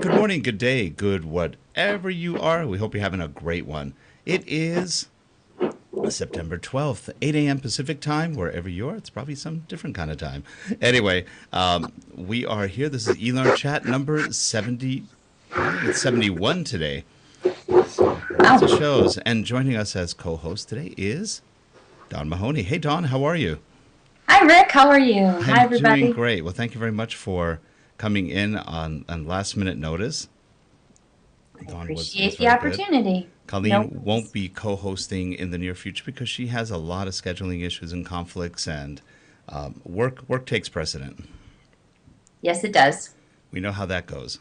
good morning, good day, good whatever you are. We hope you're having a great one. It is September 12th, 8 a.m. Pacific time, wherever you are. It's probably some different kind of time. Anyway, we are here. This is eLearnChat number 70. I think it's 71 today. So lots of shows. And joining us as co-host today is Don Mahon. Hey, Don, how are you? Hi, Rick. How are you? Hi, everybody. I'm doing great. Well, thank you very much for coming in on last-minute notice. I appreciate the opportunity. Good. Colleen won't be co-hosting in the near future because she has a lot of scheduling issues and conflicts, and work takes precedent. Yes, it does. We know how that goes.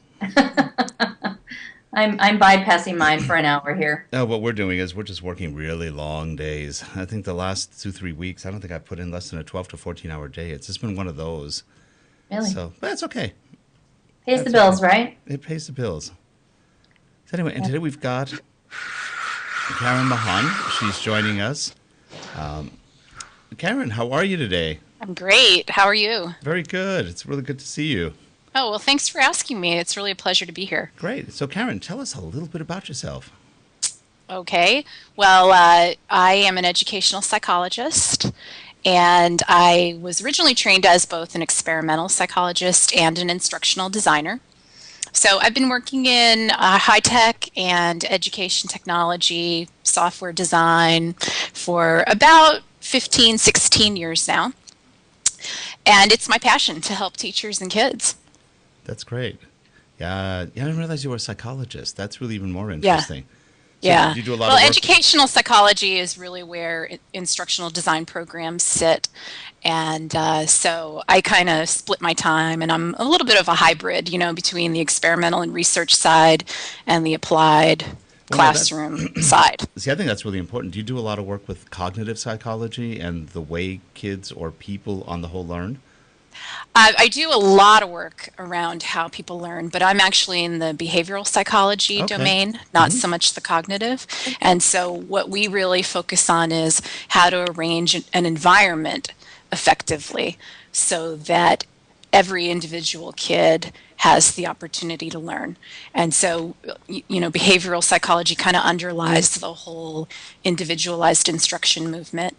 I'm bypassing mine for an hour here. No, what we're doing is we're just working really long days. I think the last 2-3 weeks, I don't think I've put in less than a 12 to 14-hour day. It's just been one of those. Really? So, but that's okay. Pays the bills, right? It pays the bills. So anyway, and today we've got Karen Mahon. She's joining us. Karen, how are you today? I'm great. How are you? Very good. It's really good to see you. Oh, well, thanks for asking me. It's really a pleasure to be here. Great. So, Karen, tell us a little bit about yourself. Okay. Well, I am an educational psychologist, and I was originally trained as both an experimental psychologist and an instructional designer. So I've been working in high-tech and education technology, software design for about 15, 16 years now. And it's my passion to help teachers and kids. That's great. Yeah, I didn't realize you were a psychologist. That's really even more interesting. Yeah. So you do a lot of work. Educational psychology is really where instructional design programs sit. And so I kind of split my time, and I'm a little bit of a hybrid, between the experimental and research side and the applied classroom side. See, I think that's really important. Do you do a lot of work with cognitive psychology and the way kids or people on the whole learn? I do a lot of work around how people learn, but I'm actually in the behavioral psychology domain, not so much the cognitive. And so what we really focus on is how to arrange an environment effectively so that every individual kid has the opportunity to learn. And so, behavioral psychology kind of underlies the whole individualized instruction movement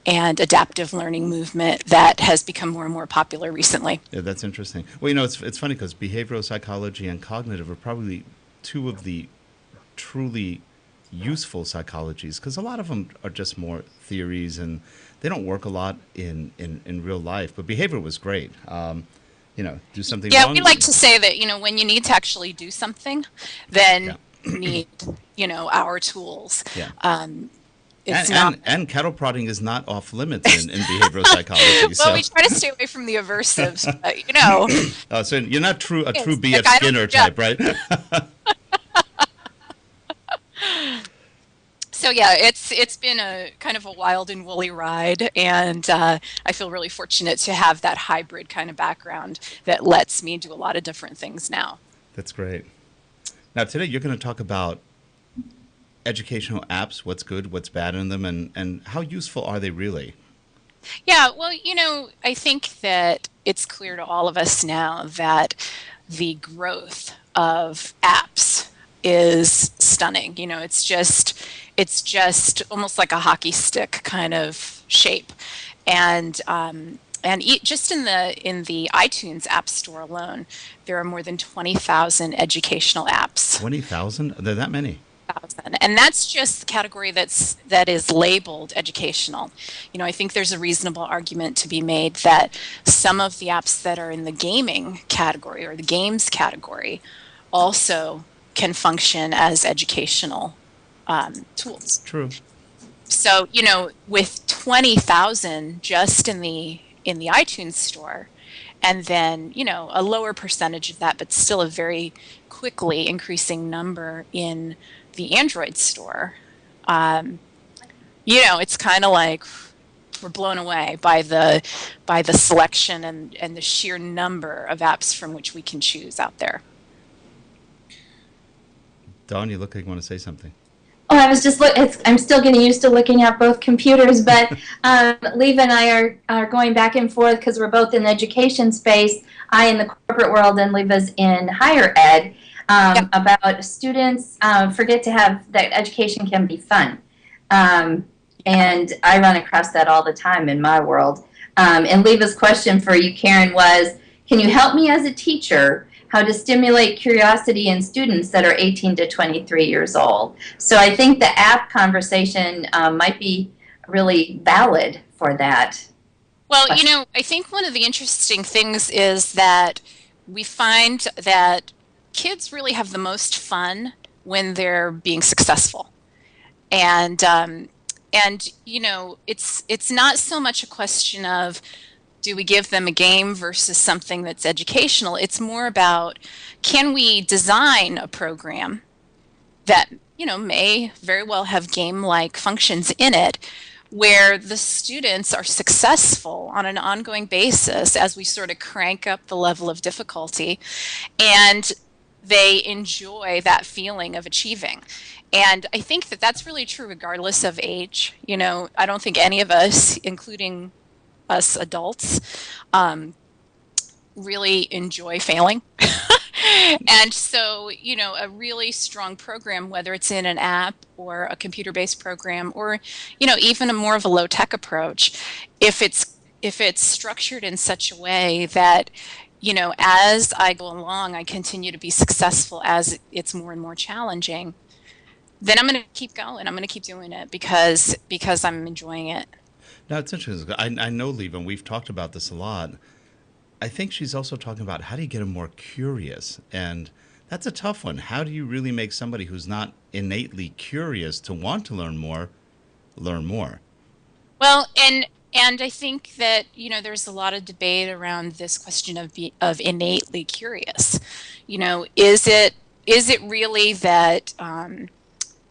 and adaptive learning movement that has become more and more popular recently. Yeah, that's interesting. Well, it's funny because behavioral psychology and cognitive are probably two of the truly useful psychologies, because a lot of them are just more theories and they don't work a lot in real life. But behavior was great. Do something wrong. Yeah, we like to say that, when you need to actually do something, then you need, our tools. Yeah. And cattle prodding is not off limits in behavioral psychology. Well, we try to stay away from the aversives, but, so you're not a true B.F. Skinner type, right? So yeah, it's been a kind of a wild and woolly ride, and I feel really fortunate to have that hybrid kind of background that lets me do a lot of different things now. That's great. Now today you're going to talk about educational apps, what's good, what's bad in them, and how useful are they really? Yeah, well, I think that it's clear to all of us now that the growth of apps is stunning. It's just almost like a hockey stick kind of shape. And just in the iTunes App Store alone, there are more than 20,000 educational apps. 20,000? Are there that many? And that's just the category that is labeled educational. I think there's a reasonable argument to be made that some of the apps that are in the gaming category or the games category also can function as educational tools. True. So, with 20,000 just in the iTunes store, and then, a lower percentage of that, but still a very quickly increasing number in the Android store, it's kind of like we're blown away by the selection and the sheer number of apps from which we can choose out there. Dawn, you look like you want to say something. Oh, I was just I'm still getting used to looking at both computers, but Lev and I are going back and forth because we're both in the education space. I in the corporate world and Lev is in higher ed. Yep. about students forget to have that education can be fun. And I run across that all the time in my world. And Leva's question for you, Karen, was, can you help me as a teacher how to stimulate curiosity in students that are 18 to 23 years old? So I think the app conversation might be really valid for that. Well, I think one of the interesting things is that we find that kids really have the most fun when they're being successful. And it's not so much a question of, do we give them a game versus something that's educational? It's more about, can we design a program that, may very well have game-like functions in it, where the students are successful on an ongoing basis as we sort of crank up the level of difficulty, and they enjoy that feeling of achieving. And I think that that's really true regardless of age. I don't think any of us, including us adults, really enjoy failing. And so, a really strong program, whether it's in an app or a computer-based program, or, even a more of a low-tech approach, if it's structured in such a way that, as I go along, I continue to be successful as it's more and more challenging, then I'm going to keep going. I'm going to keep doing it because I'm enjoying it. Now, it's interesting. I know, Leva, and we've talked about this a lot. I think she's also talking about, how do you get them more curious? And that's a tough one. How do you really make somebody who's not innately curious to want to learn more, learn more? Well, and I think that, there's a lot of debate around this question of innately curious. Is it really that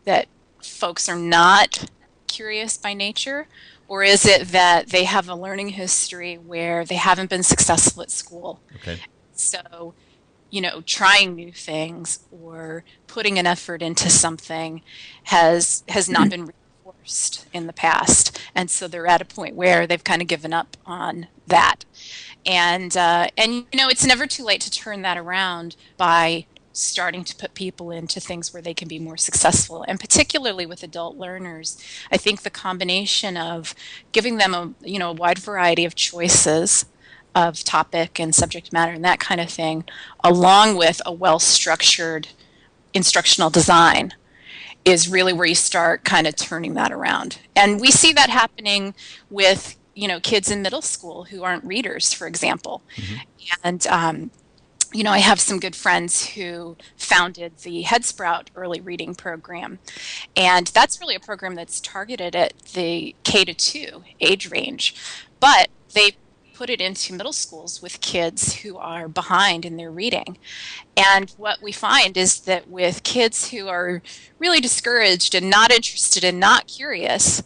that folks are not curious by nature? Or is it that they have a learning history where they haven't been successful at school? Okay. So, trying new things or putting an effort into something has not been reinforced in the past. And so they're at a point where they've kind of given up on that. And it's never too late to turn that around by starting to put people into things where they can be more successful. And particularly with adult learners, I think the combination of giving them a wide variety of choices of topic and subject matter and that kind of thing, along with a well-structured instructional design, is really where you start kind of turning that around. And we see that happening with kids in middle school who aren't readers, for example. Mm-hmm. And I have some good friends who founded the Head Sprout early reading program. And that's really a program that's targeted at the K-2 age range. But they put it into middle schools with kids who are behind in their reading. And what we find is that with kids who are really discouraged and not interested and not curious,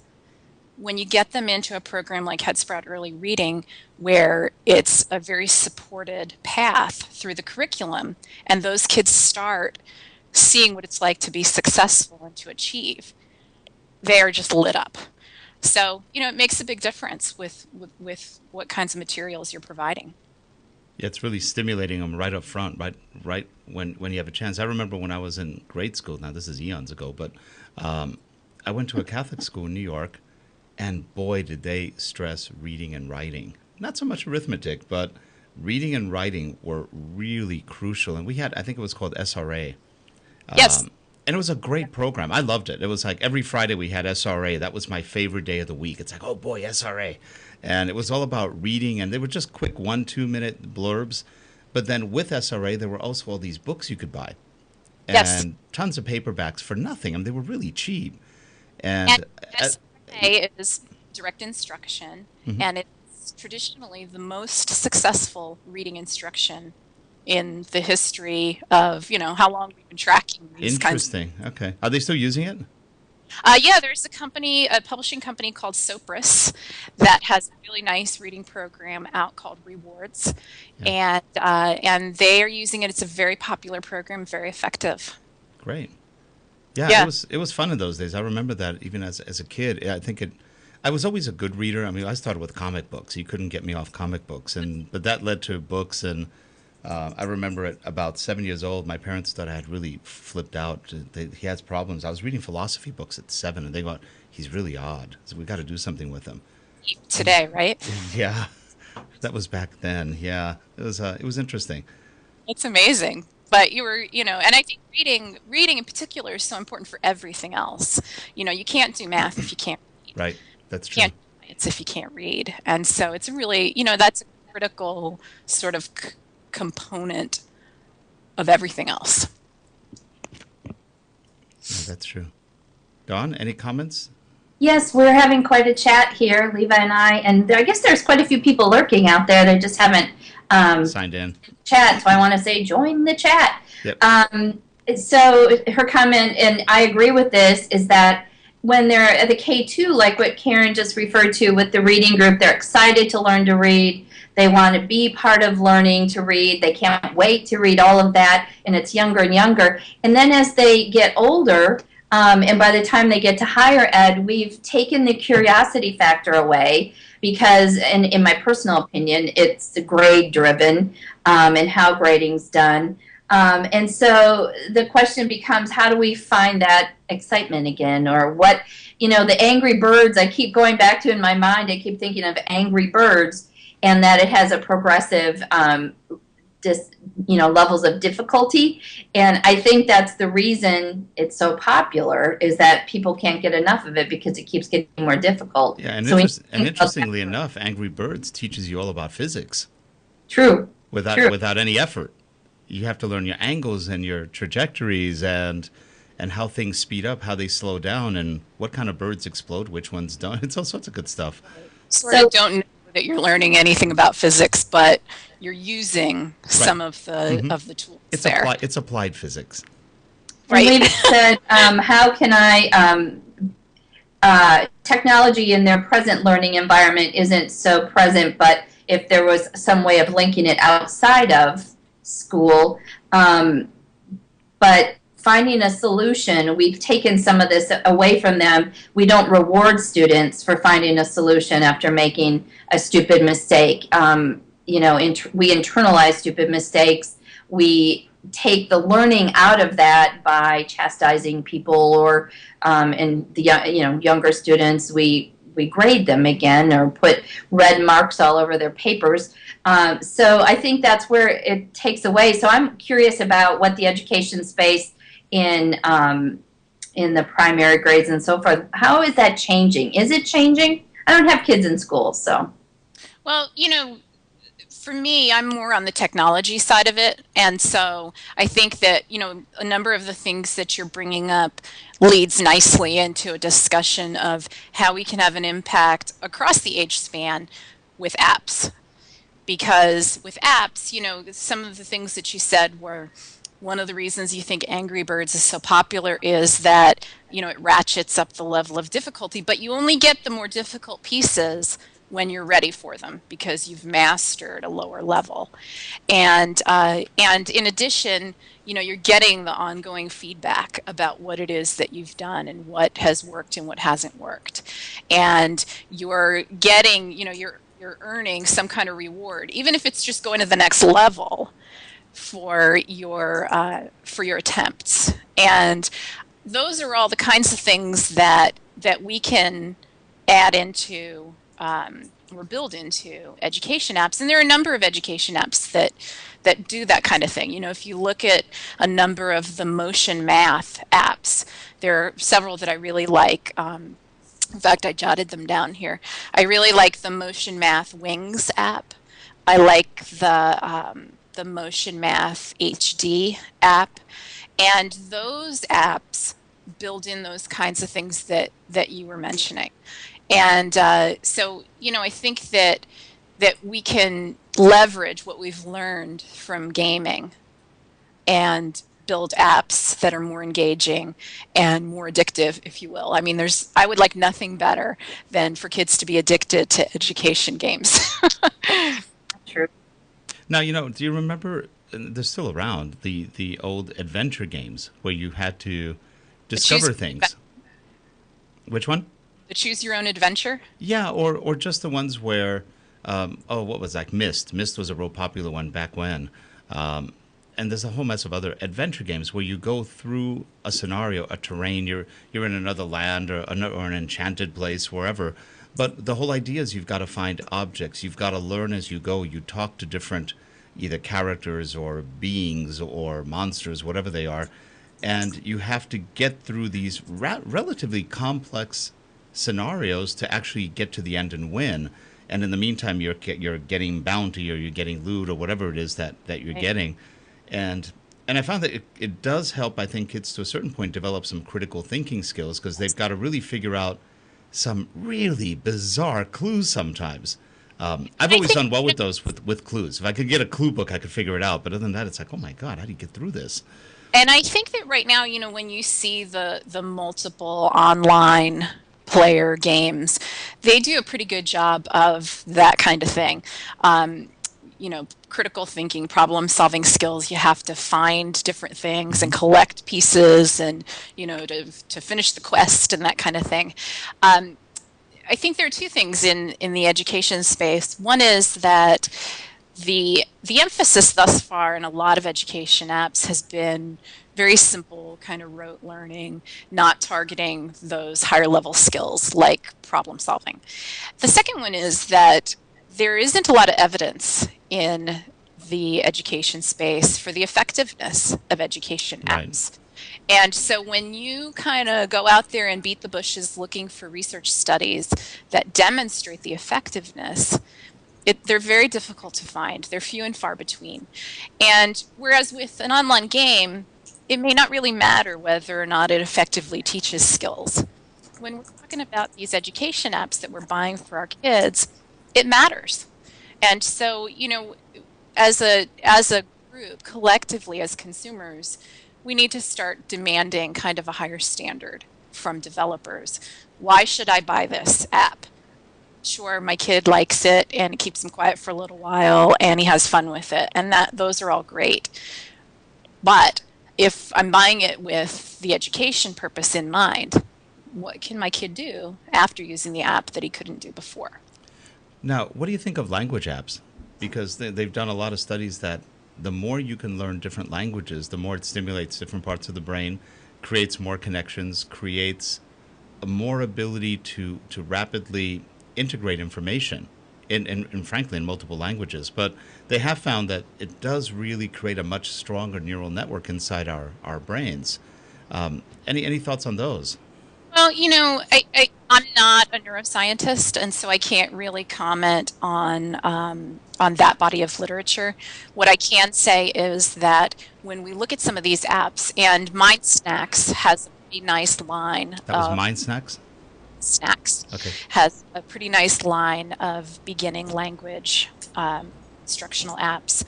when you get them into a program like Head Sprout Early Reading, where it's a very supported path through the curriculum, and those kids start seeing what it's like to be successful and to achieve, they are just lit up. So, it makes a big difference with what kinds of materials you're providing. Yeah, it's really stimulating them right up front, right when you have a chance. I remember when I was in grade school, now this is eons ago, but I went to a Catholic school in New York, and boy, did they stress reading and writing. Not so much arithmetic, but reading and writing were really crucial. And we had, I think it was called SRA. Yes. And it was a great program. I loved it. It was like every Friday we had SRA. That was my favorite day of the week. It's like, oh boy, SRA. And it was all about reading, and they were just quick 1-2 minute blurbs. But then with SRA, there were also all these books you could buy. And Yes. tons of paperbacks for nothing. I mean, they were really cheap. And SRA is direct instruction, Mhm. and it's traditionally the most successful reading instruction in the history of, how long we've been tracking these kinds of. Interesting. Okay. Are they still using it? Yeah, there's a publishing company called Sopris that has a really nice reading program out called Rewards, and they are using it. It's a very popular program, very effective. Great. Yeah, it was fun in those days. I remember that even as a kid. I was always a good reader. I mean, I started with comic books. You couldn't get me off comic books, but that led to books and I remember at about 7 years old, my parents thought I had really flipped out. He has problems. I was reading philosophy books at 7, and they go, "He's really odd. So we got to do something with him." Today, right? Yeah, that was back then. Yeah, it was interesting. It's amazing. But you were, and I think reading in particular is so important for everything else. You can't do math if you can't read. Right, that's You true. can't do science if you can't read. And so it's really, that's a critical sort of component of everything else. Yeah, that's true. Dawn, any comments? Yes, we're having quite a chat here, Levi and I guess there's quite a few people lurking out there that just haven't Signed in. chat, so I want to say join the chat. Yep. So her comment, and I agree with this, is that when they're at the K2, like what Karen just referred to with the reading group, they're excited to learn to read. They want to be part of learning to read. They can't wait to read all of that, and it's younger and younger. And then as they get older, and by the time they get to higher ed, we've taken the curiosity factor away because, in my personal opinion, it's grade driven and how grading's done. And so the question becomes, how do we find that excitement again? Or what, the Angry Birds, I keep going back to in my mind, I keep thinking of Angry Birds and that it has a progressive levels of difficulty. And I think that's the reason it's so popular, is that people can't get enough of it because it keeps getting more difficult. Yeah, and, So interestingly enough, Angry Birds teaches you all about physics True. without any effort. You have to learn your angles and your trajectories and how things speed up, how they slow down, and what kind of birds explode, which ones don't. It's all sorts of good stuff. Sort of don't know that you're learning anything about physics, but you're using some of the tools there. It's applied physics. Right. Levi said, how can technology in their present learning environment isn't so present, but if there was some way of linking it outside of school, but finding a solution, we've taken some of this away from them. We don't reward students for finding a solution after making a stupid mistake. We internalize stupid mistakes. We take the learning out of that by chastising people, or and the younger students, we grade them again or put red marks all over their papers. So I think that's where it takes away. So I'm curious about what the education space in the primary grades and so forth, how is that changing? Is it changing? I don't have kids in school, so. Well, for me, I'm more on the technology side of it. And so I think that, a number of the things that you're bringing up leads nicely into a discussion of how we can have an impact across the age span with apps. Because with apps, some of the things that you said were, one of the reasons you think Angry Birds is so popular is that, it ratchets up the level of difficulty, but you only get the more difficult pieces when you're ready for them because you've mastered a lower level. And in addition, you're getting the ongoing feedback about what it is that you've done and what has worked and what hasn't worked. And you're getting, you're earning some kind of reward, even if it's just going to the next level for your attempts. And those are all the kinds of things that we can add into or build into education apps. And there are a number of education apps that do that kind of thing. If you look at a number of the motion math apps, there are several that I really like. In fact, I jotted them down here. I really like the Motion Math Wings app. I like the Motion Math HD app, and those apps build in those kinds of things that you were mentioning. And so, I think that we can leverage what we've learned from gaming and build apps that are more engaging and more addictive, if you will. I mean, I would like nothing better than for kids to be addicted to education games. True. Now, do you remember, they're still around, the old adventure games where you had to discover things? Which one? The Choose Your Own Adventure? Yeah, or just the ones where, what was that? Myst. Myst was a real popular one back when. And there's a whole mess of other adventure games where you go through a scenario, a terrain, you're in another land or an enchanted place, wherever. But the whole idea is you've got to find objects. You've got to learn as you go. You talk to different either characters or beings or monsters, whatever they are. And you have to get through these relatively complex scenarios to actually get to the end and win. And in the meantime, you're getting bounty or you're getting loot or whatever it is that you're getting. And I found that it does help, I think, kids to a certain point develop some critical thinking skills because they've got to really figure out some really bizarre clues sometimes. I've always done well with those with clues. If I could get a clue book, I could figure it out. But other than that, it's like, oh my God, how do you get through this? And I think that right now, when you see the multiple online player games, they do a pretty good job of that kind of thing. Critical thinking, problem solving skills. You have to find different things and collect pieces and, to finish the quest and that kind of thing. I think there are two things in the education space. One is that the emphasis thus far in a lot of education apps has been very simple, kind of rote learning, not targeting those higher level skills like problem solving. The second one is that there isn't a lot of evidence in the education space for the effectiveness of education apps. Right. And so when you kind of go out there and beat the bushes looking for research studies that demonstrate the effectiveness, they're very difficult to find. They're few and far between. And whereas with an online game, it may not really matter whether or not it effectively teaches skills. When we're talking about these education apps that we're buying for our kids, it matters. And so, as a group, collectively as consumers, we need to start demanding kind of a higher standard from developers. Why should I buy this app? Sure, my kid likes it and it keeps him quiet for a little while and he has fun with it, and those are all great. But if I'm buying it with the education purpose in mind, what can my kid do after using the app that he couldn't do before? Now, what do you think of language apps? Because they've done a lot of studies that the more you can learn different languages, the more it stimulates different parts of the brain, creates more connections, creates a more ability to rapidly integrate information in frankly in multiple languages. But they have found that it does really create a much stronger neural network inside our brains. Any thoughts on those? Well, I'm not a neuroscientist, and so I can't really comment on that body of literature. What I can say is that when we look at some of these apps, and Mind Snacks has a pretty nice line. That was Mind Snacks? Snacks. Okay. Has a pretty nice line of beginning language instructional apps.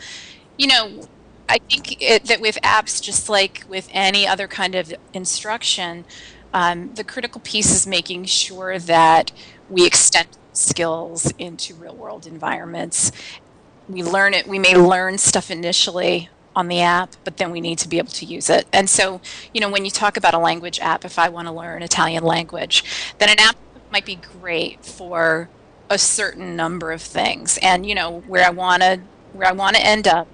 I think that with apps, just like with any other kind of instruction, the critical piece is making sure that we extend skills into real-world environments. We may learn stuff initially on the app, but then we need to be able to use it. And so, when you talk about a language app, if I want to learn Italian language, then an app might be great for a certain number of things. And, where I want to end up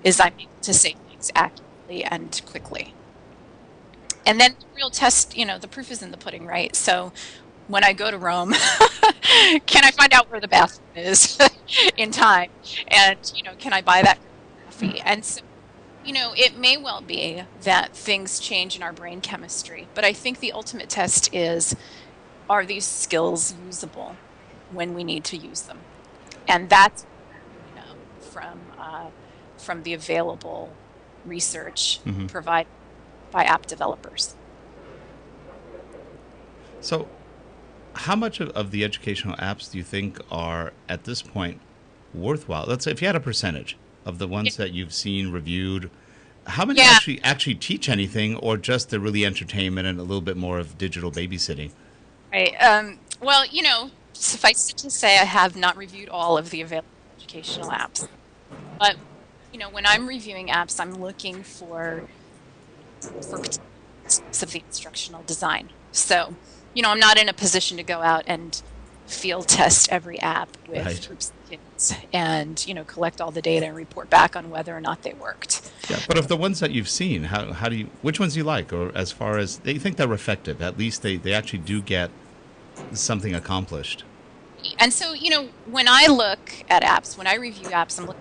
is I'm able to say things accurately and quickly. And then the real test, the proof is in the pudding, right? So when I go to Rome, can I find out where the bathroom is in time? And, can I buy that coffee? And so, it may well be that things change in our brain chemistry, but I think the ultimate test is, are these skills usable when we need to use them? And that's from the available research provided by app developers. So how much of the educational apps do you think are at this point worthwhile? Let's say if you had a percentage of the ones that you've seen reviewed, how many actually teach anything, or just they're really entertainment and a little bit more of digital babysitting? Right. Well, suffice it to say I have not reviewed all of the available educational apps. But, when I'm reviewing apps, I'm looking for of the instructional design. So, I'm not in a position to go out and field test every app with Right. groups of kids and, collect all the data and report back on whether or not they worked. Yeah, but of the ones that you've seen, how do you, which ones do you like, or as far as they think they're effective, at least they actually do get something accomplished. And so, when I look at apps, when I review apps, I'm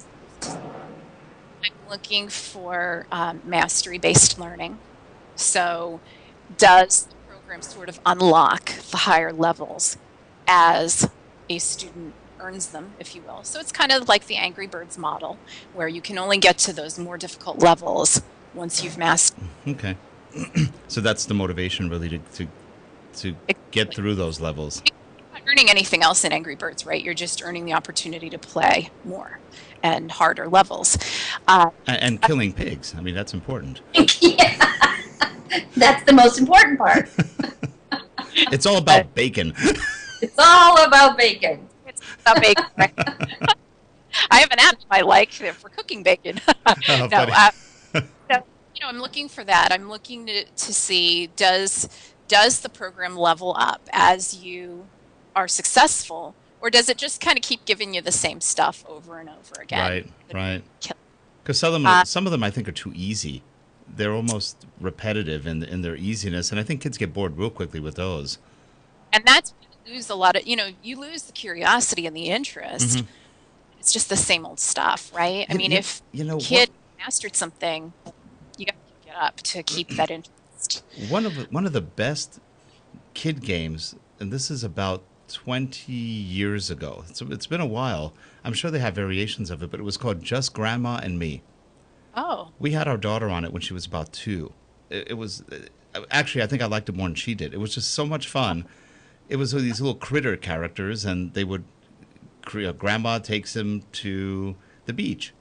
looking for mastery-based learning. So does the program sort of unlock the higher levels as a student earns them, if you will? So it's kind of like the Angry Birds model, where you can only get to those more difficult levels once you've mastered. Okay. So that's the motivation really to get through those levels. You're not earning anything else in Angry Birds, right? You're just earning the opportunity to play more and harder levels. And killing pigs. I mean, that's important. Yeah. That's the most important part. It's all about bacon. It's all about bacon. It's about bacon. Right? I have an app I like for cooking bacon. Oh, No, funny. I'm looking for that. I'm looking to see does the program level up as you are successful, or does it just kind of keep giving you the same stuff over and over again? Right. Because some of them I think are too easy. They're almost repetitive in their easiness, and I think kids get bored real quickly with those. And that's when you lose a lot of, you lose the curiosity and the interest. Mm-hmm. It's just the same old stuff, right? I mean, if a kid mastered something, you got to pick it up to keep that interest. One of the best kid games, and this is about 20 years ago. It's been a while. I'm sure they have variations of it, but it was called Just Grandma and Me. Oh. We had our daughter on it when she was about 2. It was actually, I think I liked it more than she did. It was just so much fun. It was these little critter characters, and they would grandma takes them to the beach.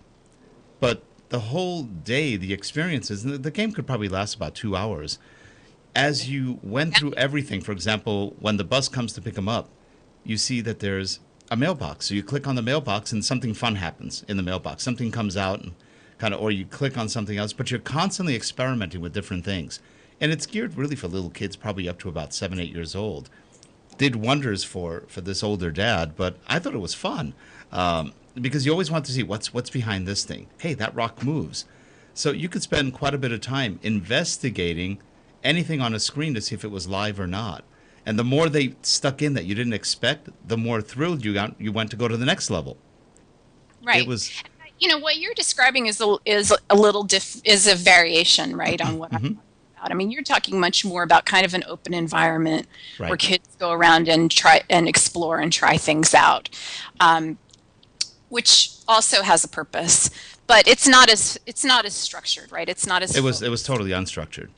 But the whole day, the experiences, and the game could probably last about 2 hours. As you went through everything, for example, when the bus comes to pick them up, you see that there's a mailbox. So you click on the mailbox and something fun happens in the mailbox. Something comes out and or you click on something else, but you're constantly experimenting with different things. And it's geared really for little kids, probably up to about 7, 8 years old. Did wonders for this older dad, but I thought it was fun because you always want to see what's behind this thing. Hey, that rock moves. So you could spend quite a bit of time investigating anything on a screen to see if it was live or not. And the more they stuck in that you didn't expect, the more thrilled you went to go to the next level. Right. It was. What you're describing is a variation, right, on what I'm talking about. I mean, you're talking much more about kind of an open environment where kids go around and try and explore and try things out, which also has a purpose, but it's not as structured, right? It's not as It was totally unstructured.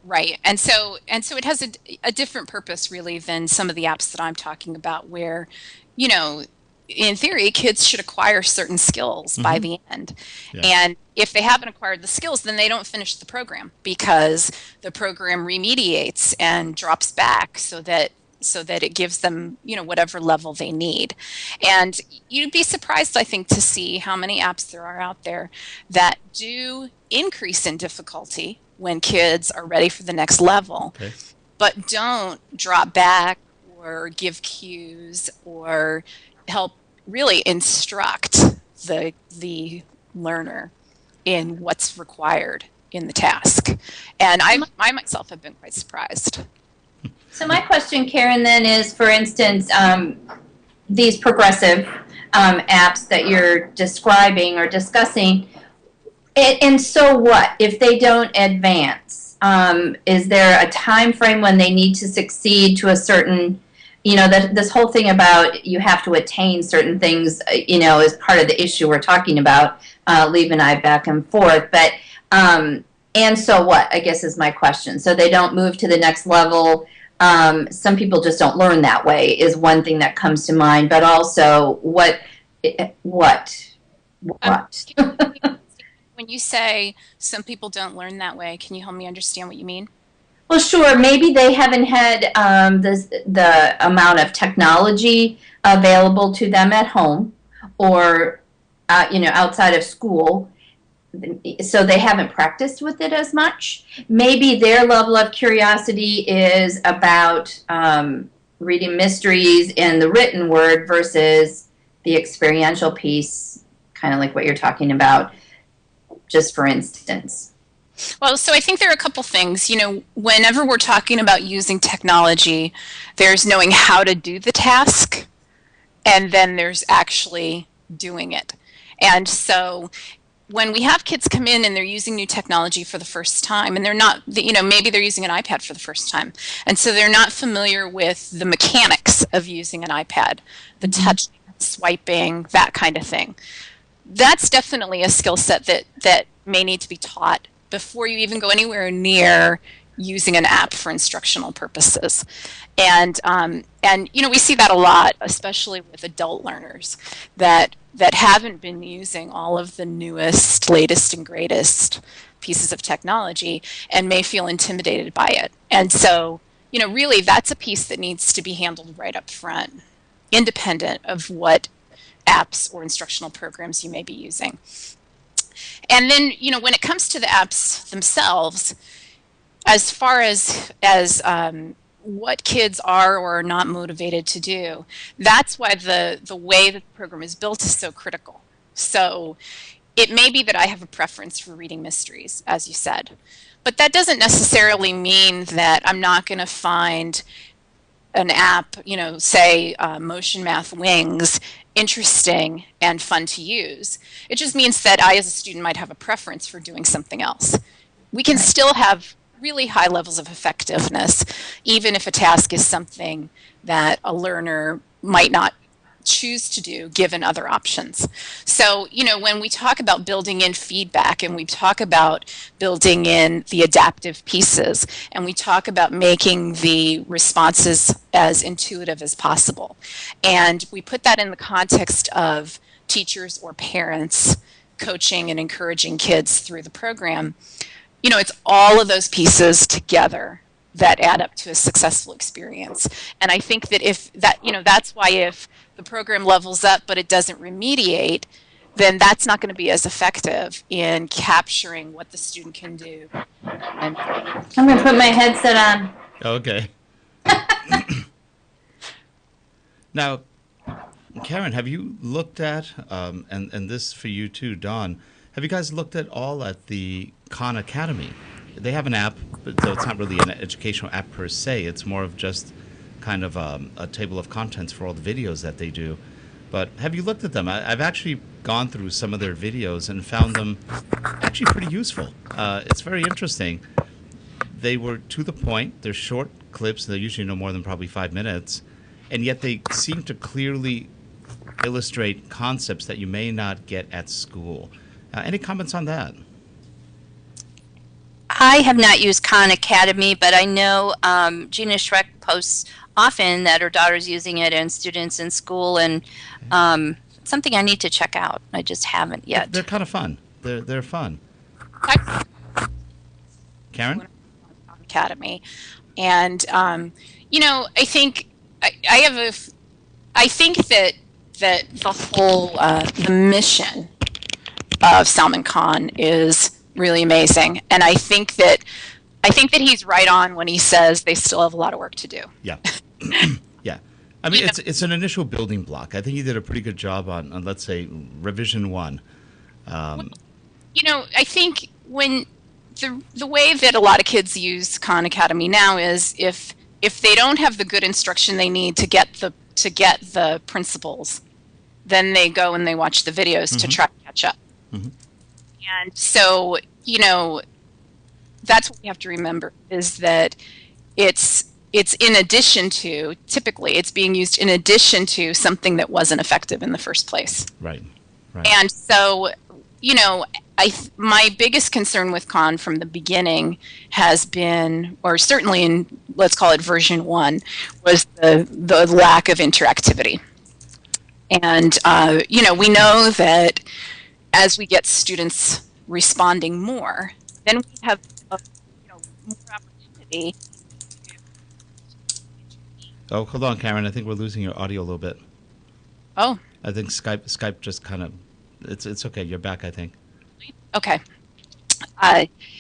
Right. And so it has a different purpose really than some of the apps that I'm talking about where, in theory, kids should acquire certain skills by the end. Yeah. And if they haven't acquired the skills, then they don't finish the program because the program remediates and drops back so that it gives them, whatever level they need. And you'd be surprised, I think, to see how many apps there are out there that do increase in difficulty when kids are ready for the next level, but don't drop back or give cues or help really instruct the learner in what's required in the task. And I myself have been quite surprised. So my question, Karen, then is, for instance, these progressive apps that you're describing or discussing, and so what if they don't advance? Is there a time frame when they need to succeed to a certain, this whole thing about you have to attain certain things, is part of the issue we're talking about, Liev and I back and forth. But, and so what, I guess is my question. So they don't move to the next level. Some people just don't learn that way is one thing that comes to mind. But also, what? When you say some people don't learn that way, can you help me understand what you mean? Well, sure. Maybe they haven't had the amount of technology available to them at home or, outside of school, so they haven't practiced with it as much. Maybe their level of curiosity is about reading mysteries in the written word versus the experiential piece, kind of like what you're talking about, just for instance? Well, so I think there are a couple things. Whenever we're talking about using technology, there's knowing how to do the task, and then there's actually doing it. And so when we have kids come in and they're using new technology for the first time, and they're not, maybe they're using an iPad for the first time, and so they're not familiar with the mechanics of using an iPad, the touch, swiping, that kind of thing. That's definitely a skill set that may need to be taught before you even go anywhere near using an app for instructional purposes. And we see that a lot, especially with adult learners that haven't been using all of the newest, latest, and greatest pieces of technology and may feel intimidated by it. And so, really that's a piece that needs to be handled right up front, independent of what apps or instructional programs you may be using. And then, when it comes to the apps themselves, as far as what kids are or are not motivated to do, that's why the way that the program is built is so critical. So it may be that I have a preference for reading mysteries, as you said, but that doesn't necessarily mean that I'm not going to find an app, say Motion Math Wings, interesting and fun to use. It just means that I, as a student, might have a preference for doing something else. We can still have really high levels of effectiveness, even if a task is something that a learner might not choose to do given other options. So, when we talk about building in feedback and we talk about building in the adaptive pieces and we talk about making the responses as intuitive as possible, and we put that in the context of teachers or parents coaching and encouraging kids through the program, it's all of those pieces together that add up to a successful experience. And I think that that's why if the program levels up but it doesn't remediate, then that's not going to be as effective in capturing what the student can do. I'm going to put my headset on. Okay. Now, Karen, have you looked at, and this for you too, Dawn, have you guys looked at all at the Khan Academy? They have an app, but so it's not really an educational app per se. It's more of just kind of a table of contents for all the videos that they do. But have you looked at them? I've actually gone through some of their videos and found them actually pretty useful. It's very interesting. They were to the point. They're short clips. They're usually no more than probably 5 minutes. And yet they seem to clearly illustrate concepts that you may not get at school. Any comments on that? I have not used Khan Academy, but I know Gina Schreck posts often that her daughter's using it and students in school, and something I need to check out. I just haven't yet. They're kind of fun. They're fun. Karen? Academy, and I think I think that the whole the mission of Salman Khan is really amazing, and I think that he's right on when he says they still have a lot of work to do. Yeah. Yeah. I mean, it's an initial building block. I think you did a pretty good job on let's say, revision 1. I think when the way that a lot of kids use Khan Academy now is if they don't have the good instruction they need to get the principles, then they go and they watch the videos to try to catch up. Mm-hmm. And so, that's what we have to remember is that it's in addition to, typically it's being used in addition to something that wasn't effective in the first place. Right. And so, my biggest concern with Khan from the beginning has been, or certainly in, let's call it version 1, was the lack of interactivity. And, we know that as we get students responding more, then we have more opportunity. Oh, hold on, Karen. I think we're losing your audio a little bit. Oh. I think Skype just kind of, it's okay. You're back, I think. Okay.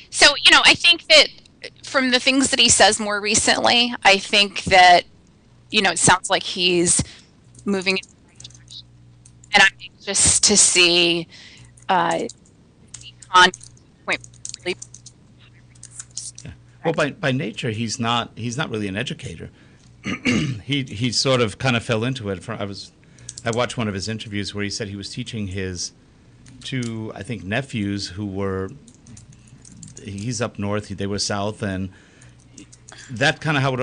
So, I think that from the things that he says more recently, I think that it sounds like he's moving in the right direction. And I'm anxious to see Mahon point really. Yeah. Well, by nature, he's not really an educator. He sort of kind of fell into it. I watched one of his interviews where he said he was teaching his two, I think, nephews who were, he's up north, they were south, and that's kind of how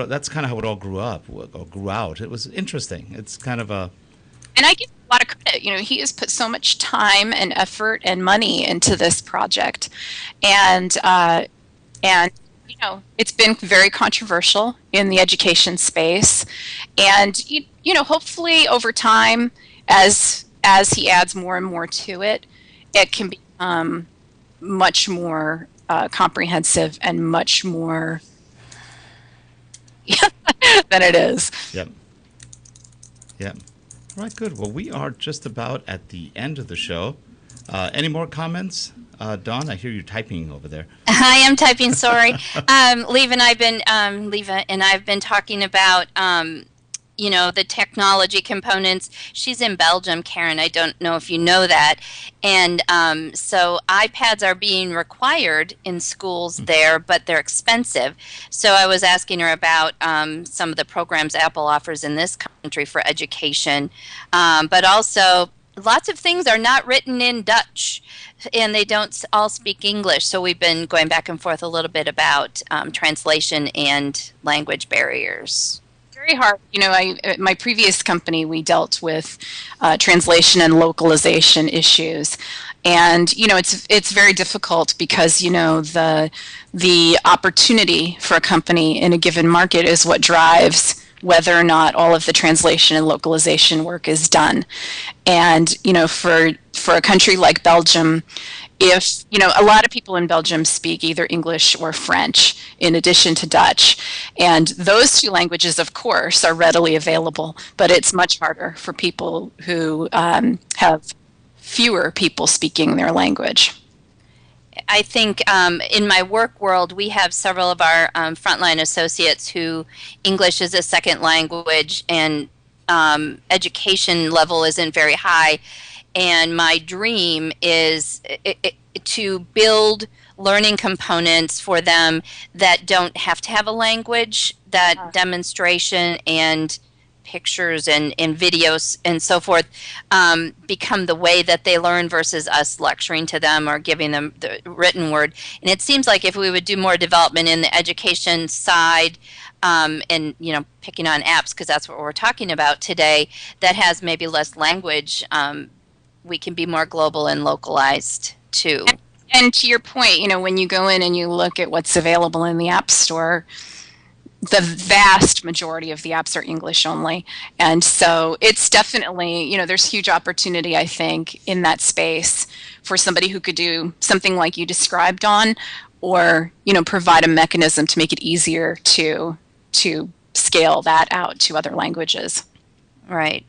it all grew up or grew out. It was interesting. It's kind of a. And I give him a lot of credit. He has put so much time and effort and money into this project, and it's been very controversial in the education space, and hopefully over time, as he adds more and more to it, it can become much more comprehensive and much more than it is. Yep. Yep. All right, good. Well, we are just about at the end of the show. Any more comments? Dawn, I hear you typing over there. I am typing, sorry. Leva and I've been talking about, the technology components. She's in Belgium, Karen. I don't know if you know that. And so iPads are being required in schools there, but they're expensive. So I was asking her about some of the programs Apple offers in this country for education. But also, lots of things are not written in Dutch, and they don't all speak English. So we've been going back and forth a little bit about translation and language barriers. Very hard. At my previous company, we dealt with translation and localization issues, and it's very difficult because the opportunity for a company in a given market is what drives whether or not all of the translation and localization work is done. And for a country like Belgium, if a lot of people in Belgium speak either English or French in addition to Dutch, and those two languages, of course, are readily available, but it's much harder for people who have fewer people speaking their language. I think in my work world, we have several of our frontline associates who English is a second language and education level isn't very high. And my dream is to build learning components for them that don't have to have a language, that demonstration and pictures and videos and so forth become the way that they learn versus us lecturing to them or giving them the written word. And it seems like if we would do more development in the education side and picking on apps, because that's what we're talking about today, that has maybe less language, we can be more global and localized too. And to your point, when you go in and you look at what's available in the App Store, the vast majority of the apps are English only. And so it's definitely, there's huge opportunity, I think, in that space for somebody who could do something like you described on, or, provide a mechanism to make it easier to scale that out to other languages. Right.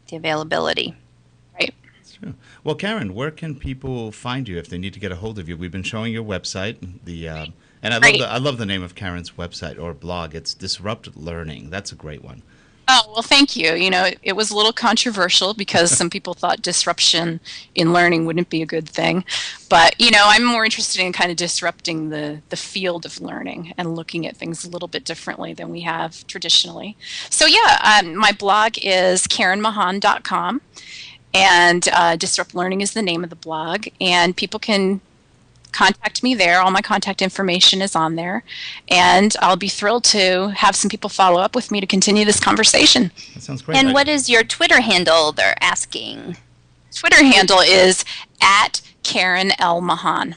The availability. Right. True. Well, Karen, where can people find you if they need to get a hold of you? We've been showing your website, and I love the name of Karen's website or blog. It's Disrupt Learning. That's a great one. Oh, well, thank you. It was a little controversial because some people thought disruption in learning wouldn't be a good thing. But, I'm more interested in kind of disrupting the field of learning and looking at things a little bit differently than we have traditionally. So, my blog is KarenMahon.com. And Disrupt Learning is the name of the blog, and people can contact me there. All my contact information is on there, and I'll be thrilled to have some people follow up with me to continue this conversation. That sounds great. And what is your Twitter handle, they're asking? Twitter handle is @KarenL.Mahon.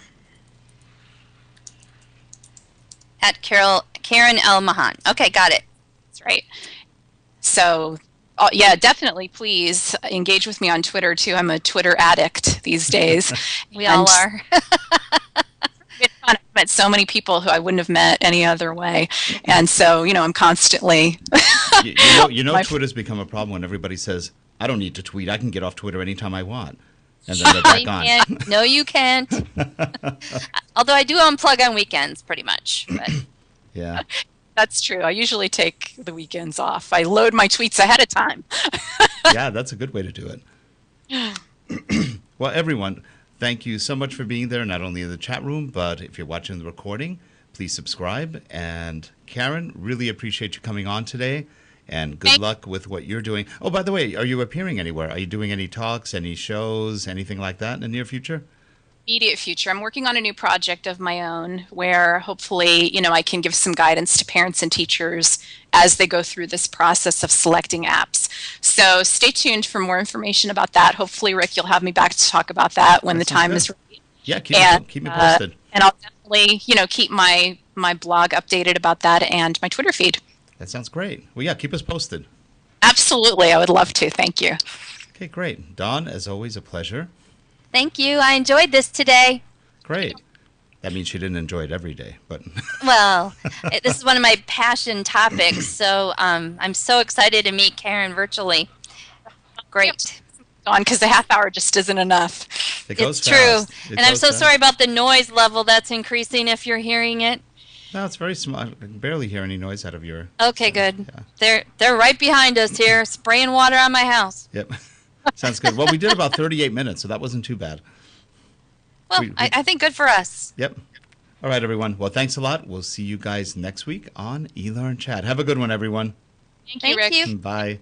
Karen L. Mahon. Okay, got it. That's right. So, definitely, please engage with me on Twitter, too. I'm a Twitter addict these days. We all are. It's fun. I've met so many people who I wouldn't have met any other way. And so, I'm constantly... Twitter's become a problem when everybody says, I don't need to tweet. I can get off Twitter anytime I want. And then they're back on. No, you can't. Although I do unplug on weekends, pretty much. But. Yeah. That's true. I usually take the weekends off. I load my tweets ahead of time. Yeah, that's a good way to do it. Well, everyone, thank you so much for being there, not only in the chat room, but if you're watching the recording, please subscribe. And Karen, really appreciate you coming on today. And good luck with what you're doing. Oh, by the way, are you appearing anywhere? Are you doing any talks, any shows, anything like that in the near future? Immediate future. I'm working on a new project of my own where hopefully, I can give some guidance to parents and teachers as they go through this process of selecting apps. So stay tuned for more information about that. Hopefully, Rick, you'll have me back to talk about that when the time is ready. Yeah, keep me posted. And I'll definitely, keep my blog updated about that and my Twitter feed. That sounds great. Well, yeah, keep us posted. Absolutely. I would love to. Thank you. Okay, great. Dawn, as always, a pleasure. Thank you. I enjoyed this today. Great. That means she didn't enjoy it every day, but Well, this is one of my passion topics, so I'm so excited to meet Karen virtually. Great. On because the half hour just isn't enough. it goes It's fast. true. And I'm so sorry about the noise level that's increasing if you're hearing it. No, it's very small. I can barely hear any noise out of your... Okay, good. Yeah. They're right behind us here, spraying water on my house. Yep. Sounds good. Well, we did about 38 minutes, so that wasn't too bad. Well, I think good for us. Yep. All right, everyone. Well, thanks a lot. We'll see you guys next week on eLearnChat. Have a good one, everyone. Thank you, Rick. Thank you. Bye.